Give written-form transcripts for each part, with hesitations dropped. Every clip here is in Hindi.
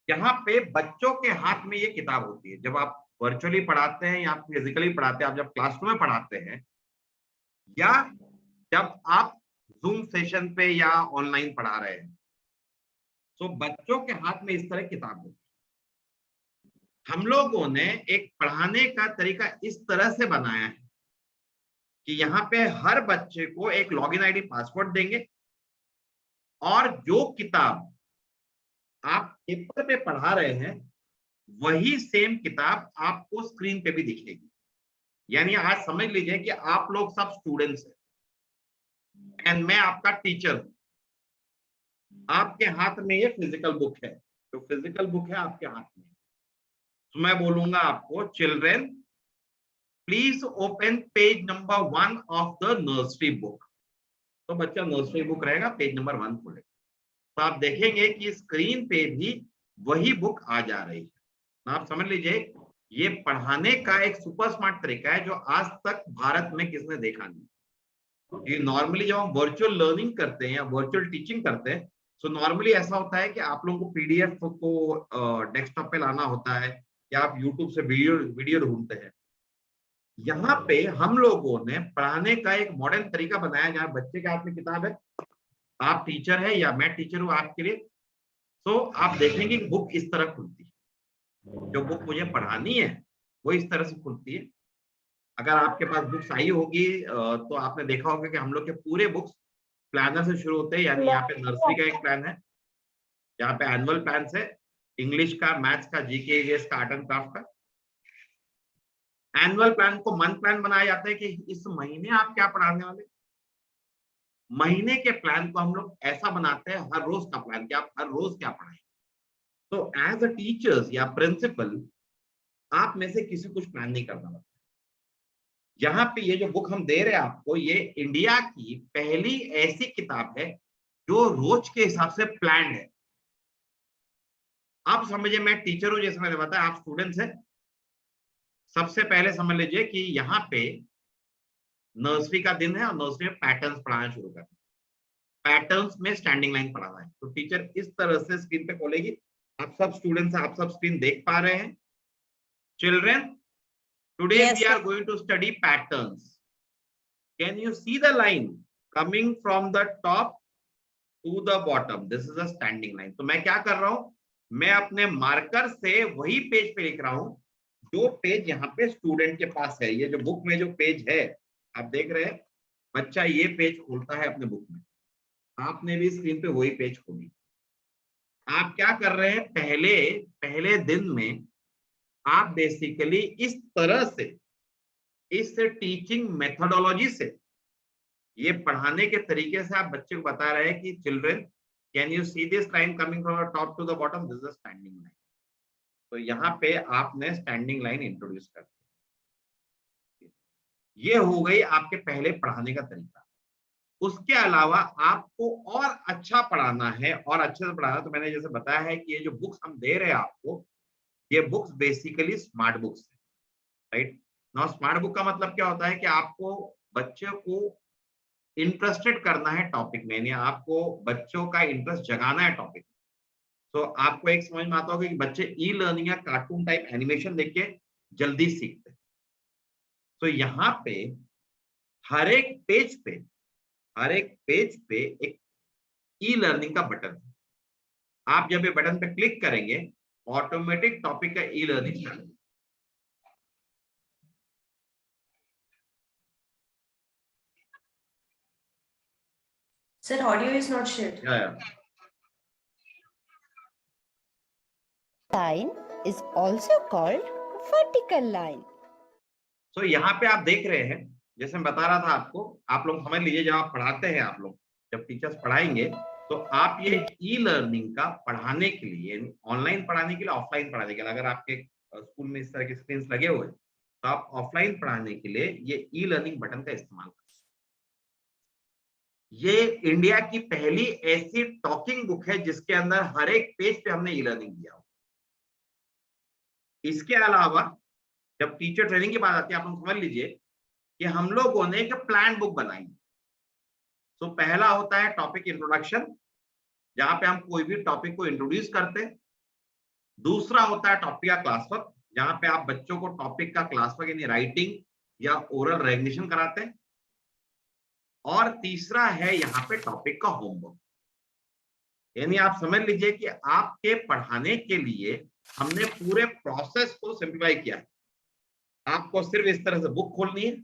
यहाँ पे बच्चों के हाथ में ये किताब होती है। जब आप वर्चुअली पढ़ाते हैं या फिजिकली पढ़ाते हैं, आप जब क्लासरूम में पढ़ाते हैं या जब आप जूम सेशन पे या ऑनलाइन पढ़ा रहे हैं, तो बच्चों के हाथ में इस तरह किताब होती है। हम लोगों ने एक पढ़ाने का तरीका इस तरह से बनाया है कि यहाँ पे हर बच्चे को एक लॉगिन आईडी पासवर्ड देंगे और जो किताब आप पेपर पे पढ़ा रहे हैं वही सेम किताब आपको स्क्रीन पे भी दिखेगी। यानी आज समझ लीजिए कि आप लोग सब स्टूडेंट्स हैं एंड मैं आपका टीचर हूं। आपके हाथ में ये फिजिकल बुक है, तो फिजिकल बुक है आपके हाथ में। तो मैं बोलूंगा आपको, children please open page number 1 of the nursery book. तो बच्चा नर्सरी बुक रहेगा, पेज नंबर 1 खोलेगा, तो आप देखेंगे कि स्क्रीन पे भी वही बुक आ जा रही है। तो आप समझ लीजिए ये पढ़ाने का एक सुपर स्मार्ट तरीका है जो आज तक भारत में किसने देखा नहीं। ये नॉर्मली जब हम वर्चुअल लर्निंग करते हैं या वर्चुअल टीचिंग करते हैं, तो नॉर्मली ऐसा होता है कि आप लोगों को पीडीएफ को डेस्कटॉप पे लाना होता है या आप यूट्यूब से वीडियो वीडियो ढूंढते हैं। यहाँ पे हम लोगों ने पढ़ाने का एक मॉडर्न तरीका बनाया जहाँ बच्चे के हाथ में किताब है, आप टीचर है या मैं टीचर हूँ आपके लिए, तो आप देखेंगे कि बुक इस तरह खुलती है। जो बुक मुझे पढ़ानी है वो इस तरह से खुलती है। अगर आपके पास बुक्स आई होगी तो आपने देखा होगा कि हम लोग के पूरे बुक्स प्लानर से शुरू होते हैं। यानी यहाँ पे नर्सरी का एक प्लान है, यहाँ पे एनुअल प्लान है, इंग्लिश का, मैथ्स का, जीके, ईवीएस का, आर्ट एंड क्राफ्ट का। एनुअल प्लान को मंथ प्लान बनाया जाता है कि इस महीने आप क्या पढ़ाने वाले। महीने के प्लान को हम लोग ऐसा बनाते हैं हर रोज का प्लान कि आप हर रोज क्या पढ़ाएं। तो एज अ टीचर्स या प्रिंसिपल आप में से किसी कुछ प्लान नहीं करना पड़ता। यहाँ पे ये जो बुक हम दे रहे हैं आपको, ये इंडिया की पहली ऐसी किताब है जो रोज के हिसाब से प्लान है। आप समझिए मैं टीचर हूं, जैसे मैंने बताया, आप स्टूडेंट्स हैं। सबसे पहले समझ लीजिए कि यहाँ पे नर्सरी का दिन है और नर्सरी में पैटर्न्स पढ़ाना शुरू करते हैं। पैटर्न्स में स्टैंडिंग लाइन पढ़ाना है, तो टीचर इस तरह से स्क्रीन पे खोलेगी। आप सब स्टूडेंट्स, आप सब स्क्रीन देख पा रहे हैं। Children, today Yes, we sir. are going to study patterns. Can you see the line coming from the top to the bottom? This is a standing line. तो मैं क्या कर रहा हूं, मैं अपने मार्कर से वही पेज पे लिख रहा हूं जो पेज यहाँ पे स्टूडेंट के पास है। ये जो बुक में जो पेज है आप देख रहे हैं, बच्चा ये पेज खोलता है अपने बुक में, आपने भी स्क्रीन पे वही पेज खोली। आप क्या कर रहे हैं, पहले पहले दिन में आप बेसिकली इस तरह से, इस टीचिंग मेथोडोलॉजी से, ये पढ़ाने के तरीके से आप बच्चे को बता रहे हैं कि children can you see this line coming from top to the bottom, this is standing line. तो यहाँ पे आपने स्टैंडिंग लाइन इंट्रोड्यूस कर दी। ये हो गई आपके पहले पढ़ाने का तरीका। उसके अलावा आपको और अच्छा पढ़ाना है और अच्छे से पढ़ाना, तो मैंने जैसे बताया है कि ये जो बुक्स हम दे रहे हैं आपको, ये बुक्स बेसिकली स्मार्ट बुक्स है, राइट नाउ। स्मार्ट बुक का मतलब क्या होता है कि आपको बच्चे को इंटरेस्टेड करना है टॉपिक में, यानी आपको बच्चों का इंटरेस्ट जगाना है टॉपिक में। तो आपको एक समझ में आता होगा कि बच्चे ई लर्निंग या कार्टून टाइप एनिमेशन देख के जल्दी सीखते हैं। तो यहाँ पे हर एक पेज पे, हर एक पेज पे एक ई लर्निंग का बटन है। आप जब ये बटन पे क्लिक करेंगे, ऑटोमेटिक टॉपिक का ई लर्निंग स्टार्ट होगा। Sir, audio is not shared. Yeah. Line is also called vertical line. तो यहाँ पे आप देख रहे हैं, जैसे मैं बता रहा था आपको, आप लोग समझ लीजिए, जब आप पढ़ाते हैं, आप लोग जब टीचर्स पढ़ाएंगे, तो आप ये ई लर्निंग का पढ़ाने के लिए, ऑनलाइन पढ़ाने के लिए, ऑफलाइन पढ़ाने के लिए, अगर आपके स्कूल में इस तरह के स्क्रीन लगे हुए तो आप ऑफलाइन पढ़ाने के लिए ये ई लर्निंग बटन का इस्तेमाल कर सकते हैं। ये इंडिया की पहली ऐसी टॉकिंग बुक है जिसके अंदर हर एक पेज पे हमने ई लर्निंग दिया हो। इसके अलावा जब टीचर ट्रेनिंग की बात आती है, आप लोग समझ लीजिए कि हम लोगों ने एक प्लान बुक बनाई। तो पहला होता है टॉपिक इंट्रोडक्शन, जहां पे हम कोई भी टॉपिक को इंट्रोड्यूस करते हैं। दूसरा होता है टॉपिक का क्लास वर्क, जहां पे आप बच्चों को टॉपिक का क्लास वर्क यानी राइटिंग या ओरल रेगुलेशन कराते हैं। और तीसरा है यहाँ पे टॉपिक का होमवर्क। यानी आप समझ लीजिए कि आपके पढ़ाने के लिए हमने पूरे प्रोसेस को सिंप्लीफाई किया है। आपको सिर्फ इस तरह से बुक खोलनी है,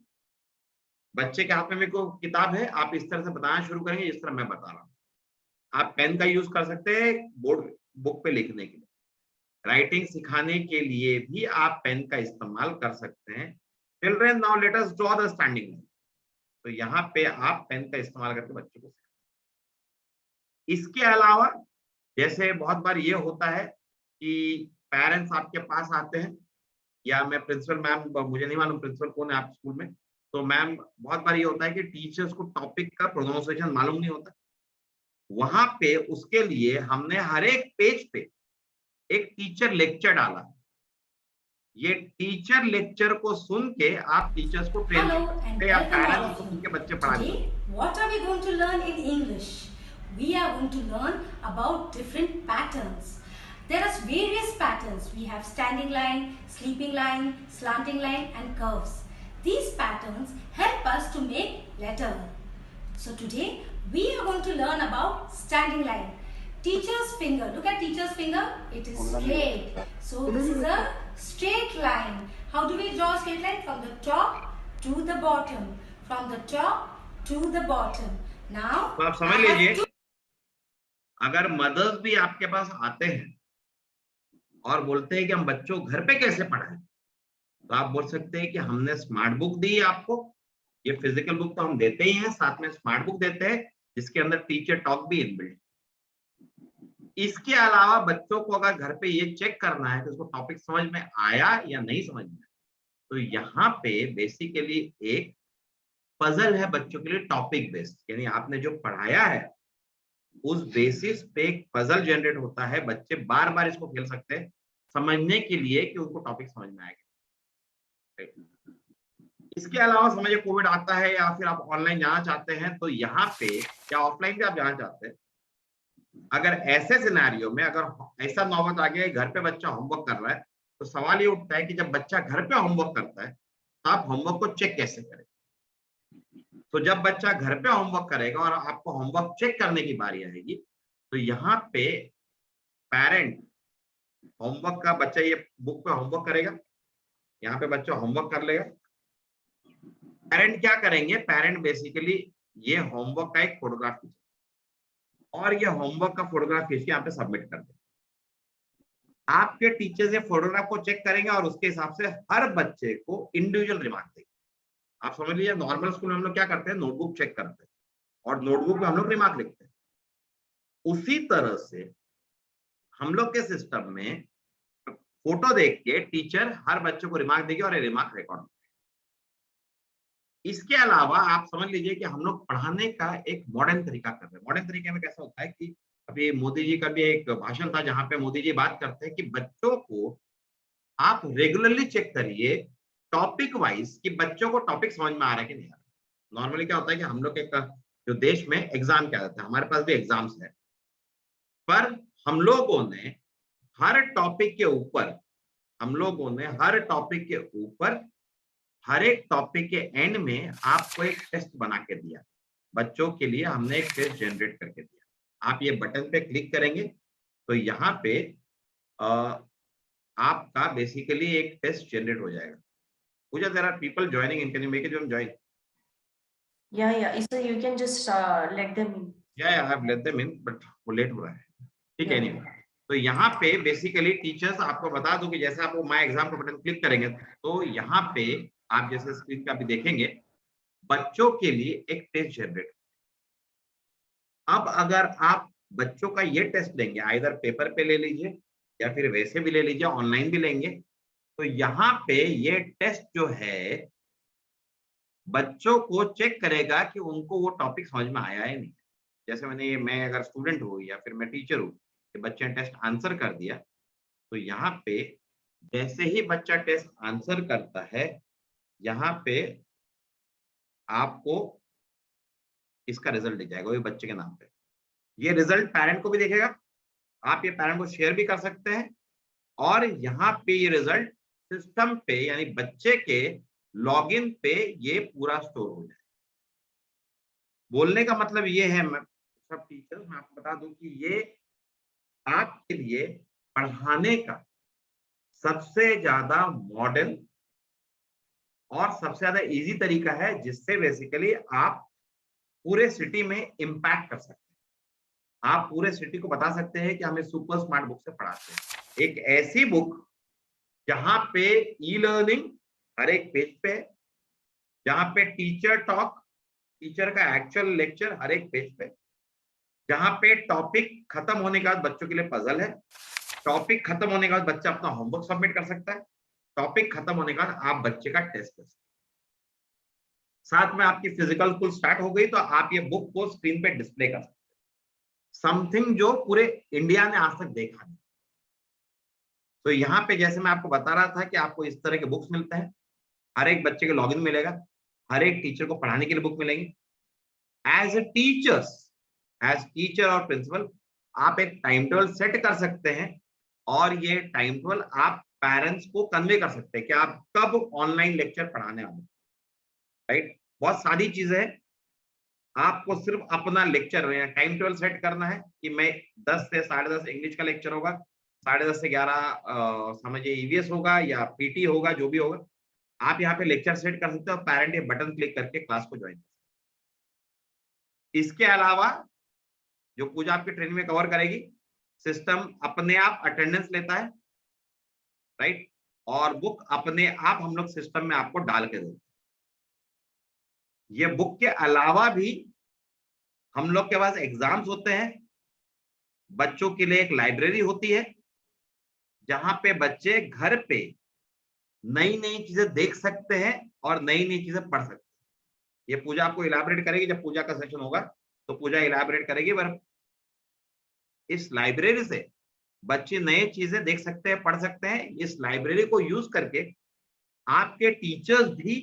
बच्चे के हाथ में भी कोई किताब है, आप इस तरह से बताना शुरू करेंगे जिस तरह मैं बता रहा हूँ। आप पेन का यूज कर सकते हैं बोर्ड बुक पे लिखने के लिए, राइटिंग सिखाने के लिए भी आप पेन का इस्तेमाल कर सकते हैं। Children now let us draw the standing line. तो यहाँ पे आप पेन का इस्तेमाल करके बच्चों को, इसके अलावा जैसे बहुत बार ये होता है कि पेरेंट्स आपके पास आते हैं, या मैं प्रिंसिपल मैम, मुझे नहीं मालूम प्रिंसिपल कौन है आप स्कूल में, तो मैम बहुत बार ये होता है कि टीचर्स को टॉपिक का प्रोनाउंसिएशन मालूम नहीं होता। वहां पे उसके लिए हमने हर एक पेज पे एक टीचर लेक्चर डाला। ये टीचर लेक्चर को सुन के आप टीचर्स को ट्रेन Hello कर and सकते हैं, या welcome all पेरेंट्स को of सुन के you. बच्चे पढ़ा Today, what are we going to learn in English? We are going to learn about different patterns. There are various patterns. We have standing line, sleeping line, slanting line and curves. These patterns help us to make letter. So today, we are going to learn about standing line. Teacher's finger. Look at teacher's finger. It is straight. So this is a straight line. How do we draw a straight line? From the top to the bottom. From the top to the bottom. Now, तो आप समझ लीजिए, अगर मदर्स भी आपके पास आते हैं और बोलते हैं कि हम बच्चों घर पे कैसे पढ़ाएं, तो आप बोल सकते हैं कि हमने स्मार्ट बुक दी है आपको। ये फिजिकल बुक तो हम देते ही हैं, साथ में स्मार्ट बुक देते हैं जिसके अंदर टीचर टॉक भी इनबिल्ट। इसके अलावा बच्चों को अगर घर पे ये चेक करना है कि उसको टॉपिक समझ में आया या नहीं समझ में, तो यहाँ पे बेसिकली एक पजल है बच्चों के लिए टॉपिक बेस्ड, यानी आपने जो पढ़ाया है उस बेसिस पे एक पजल जनरेट होता है। बच्चे बार बार इसको खेल सकते हैं समझने के लिए कि उनको टॉपिक समझ में आएगा। इसके अलावा समझिए कोविड आता है या फिर आप ऑनलाइन जाना चाहते हैं, तो यहाँ पे या ऑफलाइन भी आप जाना चाहते हैं, अगर ऐसे सिनेरियो में अगर ऐसा नौबत आ गया घर पे बच्चा होमवर्क कर रहा है, तो सवाल ये उठता है कि जब बच्चा घर पे होमवर्क करता है तो आप होमवर्क को चेक कैसे करें। तो जब बच्चा घर पे होमवर्क करेगा और आपको होमवर्क चेक करने की बारी आएगी, तो यहाँ पे पेरेंट होमवर्क का, बच्चा ये बुक पे होमवर्क करेगा, यहाँ पे बच्चा होमवर्क कर लेगा। पेरेंट क्या करेंगे, पेरेंट बेसिकली ये होमवर्क का एक फोटोग्राफ खींचे और ये होमवर्क का फोटोग्राफ खींच के यहाँ पे सबमिट कर दे। आपके टीचर ये फोटोग्राफ को चेक करेंगे और उसके हिसाब से हर बच्चे को इंडिविजुअल रिमार्क देंगे। आप समझ लीजिए नॉर्मल स्कूल में हम लोग क्या करते हैं, नोटबुक चेक करते हैं और नोटबुक में हम लोग रिमार्क लिखते हैं। उसी तरह से हम लोग के सिस्टम में फोटो देख के टीचर हर बच्चे को रिमार्क देगी और ये रिमार्क रिकॉर्ड। इसके अलावा आप समझ लीजिए कि हम लोग पढ़ाने का एक मॉडर्न तरीका कर रहे हैं। मॉडर्न तरीके में कैसा होता है कि अभी मोदी जी का भी एक भाषण था जहां पे मोदी जी बात करते हैं कि बच्चों को आप रेगुलरली चेक करिए टॉपिक वाइज कि बच्चों को टॉपिक समझ में आ रहा है कि नहीं आ रहा। नॉर्मली क्या होता है कि हम लोग एक जो देश में एग्जाम क्या होता है, हमारे पास भी एग्जाम्स है, पर हम लोगों ने हर टॉपिक के ऊपर हर एक टॉपिक के एंड में आपको एक टेस्ट बना के दिया। बच्चों के लिए हमने एक टेस्ट जनरेट करके दिया। आप ये बटन पे क्लिक करेंगे तो यहाँ पे आपका बेसिकली एक टेस्ट जनरेट हो जाएगा। Puja, there are people joining, can you make them join? Yeah. So you can just let them in. या I have let them in, but वो लेट हो रहा है। ठीक है, Yeah. नहीं। तो यहाँ पे बेसिकली टीचर्स, आपको बता दूं कि जैसे आप वो माय एग्जाम का बटन क्लिक करेंगे तो यहाँ पे आप जैसे स्क्रीन पे अभी देखेंगे बच्चों के लिए एक टेस्ट जनरेट। अब अगर आप बच्चों का ये टेस्ट लेंगे, आइदर पेपर पे ले लीजिए या फिर वैसे भी ले लीजिए, ऑनलाइन भी लेंगे, तो यहाँ पे ये टेस्ट जो है बच्चों को चेक करेगा कि उनको वो टॉपिक समझ में आया है नहीं। जैसे मैं अगर स्टूडेंट हूँ या फिर मैं टीचर हूँ, बच्चे ने टेस्ट आंसर कर दिया, तो यहाँ पे जैसे ही बच्चा टेस्ट आंसर करता है, यहाँ पे आपको इसका रिजल्ट दिख जाएगा, वो बच्चे के नाम पे। ये रिजल्ट पेरेंट को भी दिखेगा, आप ये पेरेंट को शेयर भी कर सकते हैं और यहाँ पे ये रिजल्ट सिस्टम पे यानी बच्चे के लॉगिन पे ये पूरा स्टोर हो जाए। बोलने का मतलब ये है सब टीचर्स, मैं आपको बता दूं कि ये आपके लिए पढ़ाने का सबसे ज्यादा मॉडर्न और सबसे ज्यादा इजी तरीका है, जिससे बेसिकली आप पूरे सिटी में इम्पैक्ट कर सकते हैं। आप पूरे सिटी को बता सकते हैं कि हमें सुपर स्मार्ट बुक से पढ़ाते हैं। एक ऐसी बुक जहां पे ई लर्निंग हर एक पेज पे है, जहां पे टीचर टॉक, टीचर का एक्चुअल लेक्चर हर एक पेज पे, जहां पे टॉपिक खत्म होने के बाद बच्चों के लिए पजल है, टॉपिक खत्म होने के बाद बच्चा अपना होमवर्क सबमिट कर सकता है, टॉपिक खत्म होने के बाद आप बच्चे का टेस्ट कर सकते हैं। साथ में आपकी फिजिकल स्कूल स्टार्ट हो गई तो आप ये बुक को स्क्रीन पे डिस्प्ले कर सकते हैं, समथिंग जो पूरे इंडिया ने आज तक देखा नहीं। तो यहाँ पे जैसे मैं आपको बता रहा था कि आपको इस तरह के बुक्स मिलते हैं, हर एक बच्चे के लॉगिन मिलेगा, हर एक टीचर को पढ़ाने के लिए बुक मिलेंगी। As a teachers, as teacher और प्रिंसिपल आप एक टाइम टेबल सेट कर सकते हैं और ये टाइम टेबल आप पेरेंट्स को कन्वे कर सकते हैं कि आप कब ऑनलाइन लेक्चर पढ़ाने वाले, राइट। बहुत सारी चीजें हैं, आपको सिर्फ अपना लेक्चर या टाइम टेबल सेट करना है कि मैं 10 से 10:30 इंग्लिश का लेक्चर होगा, 10:30 से 11 समझिए ईवीएस होगा या पीटी होगा, जो भी होगा आप यहाँ पे लेक्चर सेट कर सकते हो। पेरेंट ये बटन क्लिक करके क्लास को ज्वाइन कर सकते। इसके अलावा जो पूजा आपकी ट्रेनिंग में कवर करेगी, सिस्टम अपने आप अटेंडेंस लेता है, राइट, और बुक अपने आप हम लोग सिस्टम में आपको डाल के देते हैं। ये बुक के अलावा भी हम लोग के पास एग्जाम्स होते हैं, बच्चों के लिए एक लाइब्रेरी होती है जहां पे बच्चे घर पे नई नई चीजें देख सकते हैं और नई नई चीजें पढ़ सकते हैं। ये पूजा आपको इलैबोरेट करेगी, जब पूजा का सेशन होगा तो पूजा इलैबोरेट करेगी। पर इस लाइब्रेरी से बच्चे नए चीजें देख सकते हैं, पढ़ सकते हैं। इस लाइब्रेरी को यूज करके आपके टीचर्स भी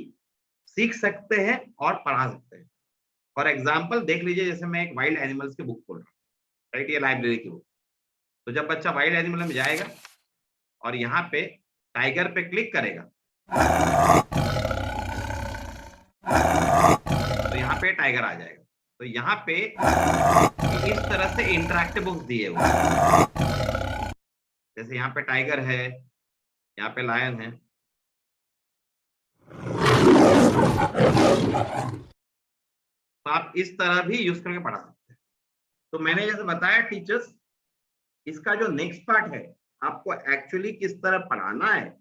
सीख सकते हैं और पढ़ा सकते हैं। फॉर एग्जाम्पल देख लीजिए, जैसे मैं एक वाइल्ड एनिमल्स की बुक खोल रहा हूँ, राइट, ये लाइब्रेरी की बुक। तो जब बच्चा वाइल्ड एनिमल में जाएगा और यहाँ पे टाइगर पे क्लिक करेगा तो यहाँ पे टाइगर आ जाएगा। तो यहाँ पे इस तरह से इंटरैक्टिव बुक्स दिए हुए, जैसे यहाँ पे टाइगर है, यहाँ पे लायन है, तो आप इस तरह भी यूज करके पढ़ा सकते हैं। तो मैंने जैसे बताया टीचर्स, इसका जो नेक्स्ट पार्ट है आपको एक्चुअली किस तरह पढ़ाना है,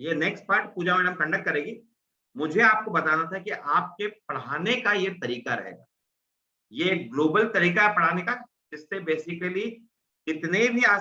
ये नेक्स्ट पार्ट पूजा मैडम कंडक्ट करेगी। मुझे आपको बताना था कि आपके पढ़ाने का ये तरीका रहेगा, ये ग्लोबल तरीका है पढ़ाने का, जिससे बेसिकली जितने भी आज